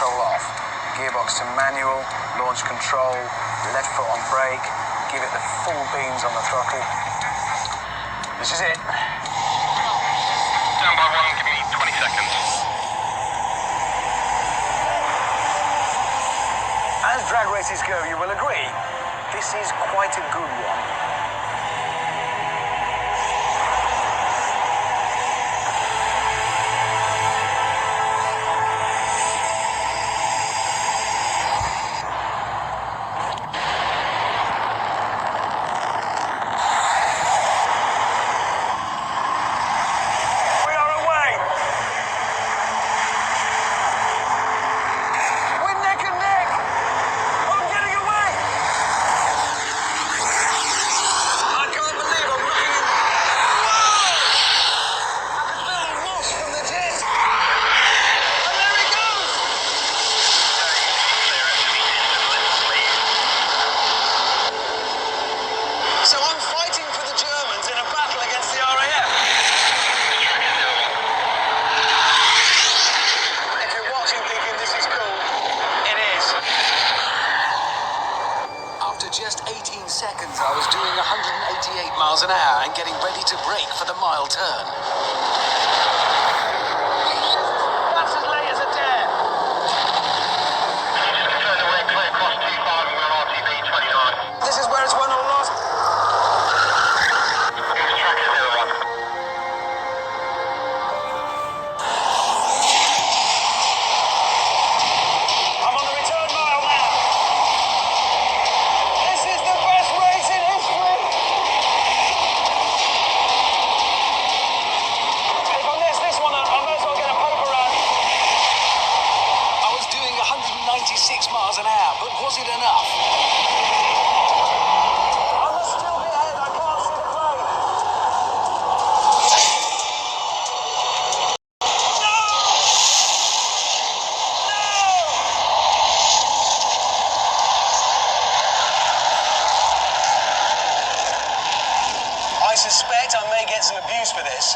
control off. Gearbox to manual, launch control, left foot on brake, give it the full beans on the throttle. This is it. Stand by one, give me 20 seconds. As drag races go, you will agree, this is quite a good one. Just 18 seconds, I was doing 188 miles an hour and getting ready to brake for the mile turn. That's as late as a dare. Turn away, clear across T5 and we're on RTV 29. This is where it's won or lost. Track is 01. I'm on the return mile now. This is the best race in history. If I miss this one, I might as well get a paper round. I was doing 196 miles an hour, but was it enough? I must still be ahead. I can't see the plane. I suspect I may get some abuse for this.